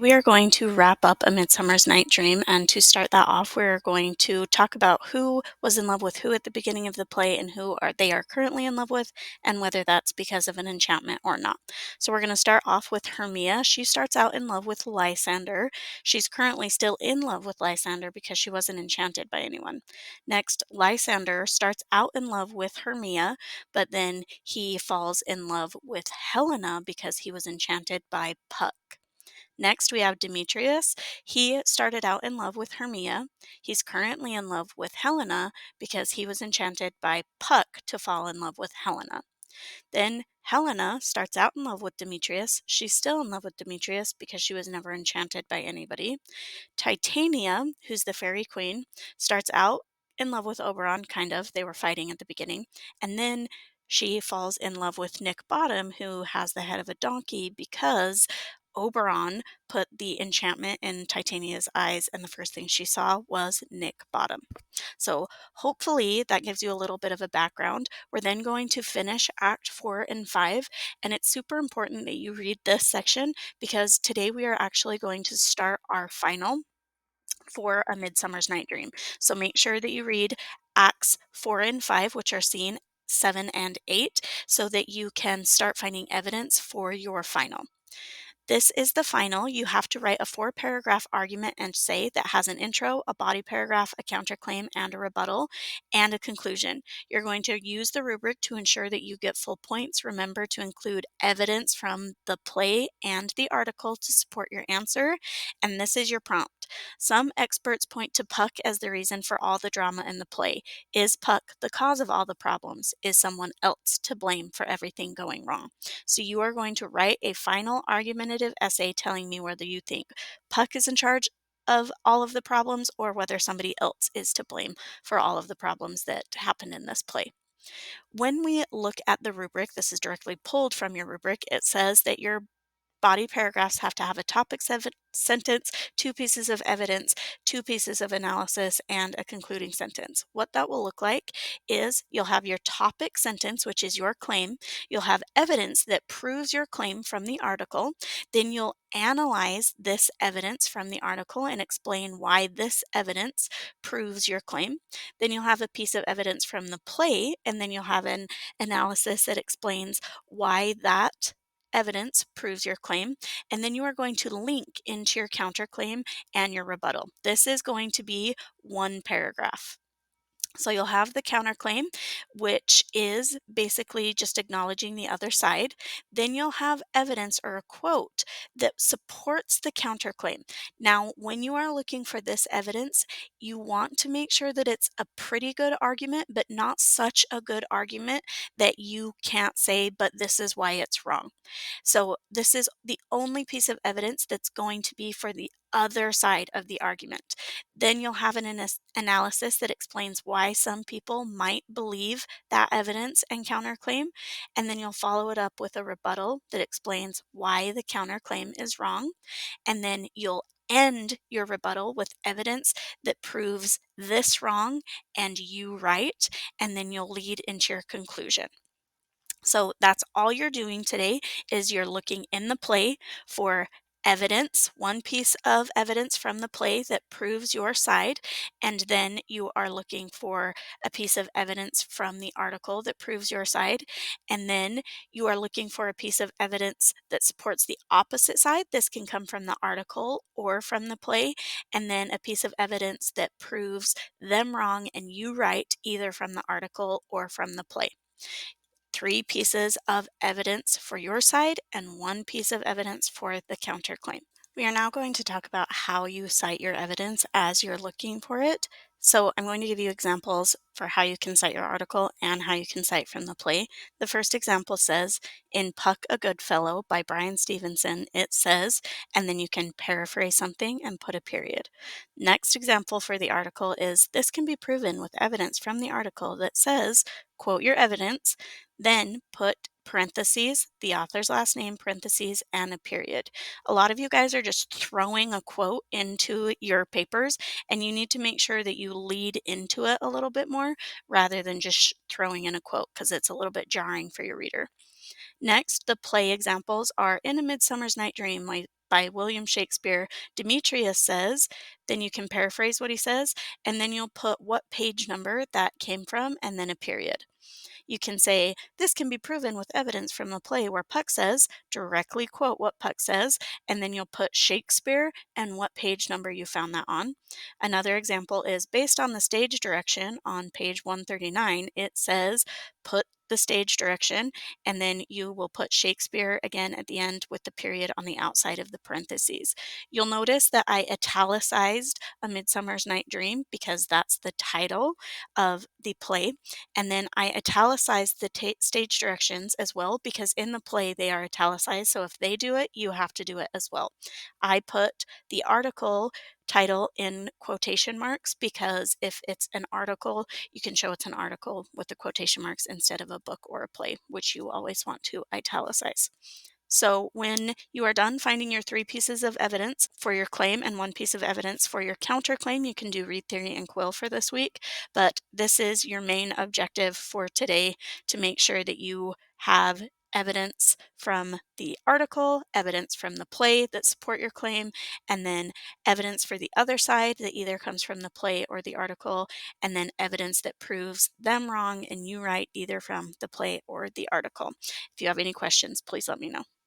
We are going to wrap up A Midsummer's Night Dream, and to start that off, we're going to talk about who was in love with who at the beginning of the play and who they are currently in love with, and whether that's because of an enchantment or not. So we're going to start off with Hermia. She starts out in love with Lysander. She's currently still in love with Lysander because she wasn't enchanted by anyone. Next, Lysander starts out in love with Hermia, but then he falls in love with Helena because he was enchanted by Puck. Next, we have Demetrius. He started out in love with Hermia. He's currently in love with Helena because he was enchanted by Puck to fall in love with Helena. Then Helena starts out in love with Demetrius. She's still in love with Demetrius because she was never enchanted by anybody. Titania, who's the fairy queen, starts out in love with Oberon, kind of. They were fighting at the beginning. And then she falls in love with Nick Bottom, who has the head of a donkey because Oberon put the enchantment in Titania's eyes, and the first thing she saw was Nick Bottom. So, hopefully, that gives you a little bit of a background. We're then going to finish Act 4 and 5, and it's super important that you read this section because today we are actually going to start our final for A Midsummer's Night Dream. So make sure that you read Acts 4 and 5, which are seen 7 and 8, so that you can start finding evidence for your final. This is the final. You have to write a 4-paragraph argument and say that has an intro, a body paragraph, a counterclaim, and a rebuttal, and a conclusion. You're going to use the rubric to ensure that you get full points. Remember to include evidence from the play and the article to support your answer, and this is your prompt. Some experts point to Puck as the reason for all the drama in the play. Is Puck the cause of all the problems? Is someone else to blame for everything going wrong? So you are going to write a final argumentative essay telling me whether you think Puck is in charge of all of the problems or whether somebody else is to blame for all of the problems that happened in this play. When we look at the rubric, this is directly pulled from your rubric, it says that your body paragraphs have to have a topic sentence, 2 pieces of evidence, 2 pieces of analysis, and a concluding sentence. What that will look like is you'll have your topic sentence, which is your claim. You'll have evidence that proves your claim from the article. Then you'll analyze this evidence from the article and explain why this evidence proves your claim. Then you'll have a piece of evidence from the play, and then you'll have an analysis that explains why that evidence proves your claim, and then you are going to link into your counterclaim and your rebuttal. This is going to be 1 paragraph. So you'll have the counterclaim, which is basically just acknowledging the other side. Then you'll have evidence or a quote that supports the counterclaim. Now, when you are looking for this evidence, you want to make sure that it's a pretty good argument, but not such a good argument that you can't say, but this is why it's wrong. So this is the only piece of evidence that's going to be for the other side of the argument. Then you'll have an analysis that explains why some people might believe that evidence and counterclaim, and then you'll follow it up with a rebuttal that explains why the counterclaim is wrong, and then you'll end your rebuttal with evidence that proves this wrong and you right, and then you'll lead into your conclusion. So that's all you're doing today is you're looking in the play for evidence, 1 piece of evidence from the play that proves your side, and then you are looking for a piece of evidence from the article that proves your side, and then you are looking for a piece of evidence that supports the opposite side. This can come from the article or from the play, and then a piece of evidence that proves them wrong and you right, either from the article or from the play. 3 pieces of evidence for your side and 1 piece of evidence for the counterclaim. We are now going to talk about how you cite your evidence as you're looking for it. So I'm going to give you examples for how you can cite your article and how you can cite from the play. The first example says, in Puck a Goodfellow by Brian Stevenson, it says, and then you can paraphrase something and put a period. Next example for the article is, this can be proven with evidence from the article that says, quote your evidence, then put parentheses, the author's last name, parentheses, and a period. A lot of you guys are just throwing a quote into your papers, and you need to make sure that you lead into it a little bit more rather than just throwing in a quote because it's a little bit jarring for your reader. Next, the play examples are In A Midsummer's Night Dream by William Shakespeare. Demetrius says, then you can paraphrase what he says, and then you'll put what page number that came from, and then a period. You can say, this can be proven with evidence from the play where Puck says, directly quote what Puck says, and then you'll put Shakespeare and what page number you found that on. Another example is based on the stage direction on page 139, it says, put the stage direction, and then you will put Shakespeare again at the end with the period on the outside of the parentheses. You'll notice that I italicized A Midsummer's Night Dream because that's the title of the play. And then I italicized the stage directions as well because in the play they are italicized. So if they do it, you have to do it as well. I put the article title in quotation marks because if it's an article, you can show it's an article with the quotation marks instead of a book or a play, which you always want to italicize. So when you are done finding your 3 pieces of evidence for your claim and 1 piece of evidence for your counterclaim, you can do read theory and quill for this week. But this is your main objective for today, to make sure that you have evidence from the article, evidence from the play that support your claim, and then evidence for the other side that either comes from the play or the article, and then evidence that proves them wrong and you right, either from the play or the article. If you have any questions, please let me know.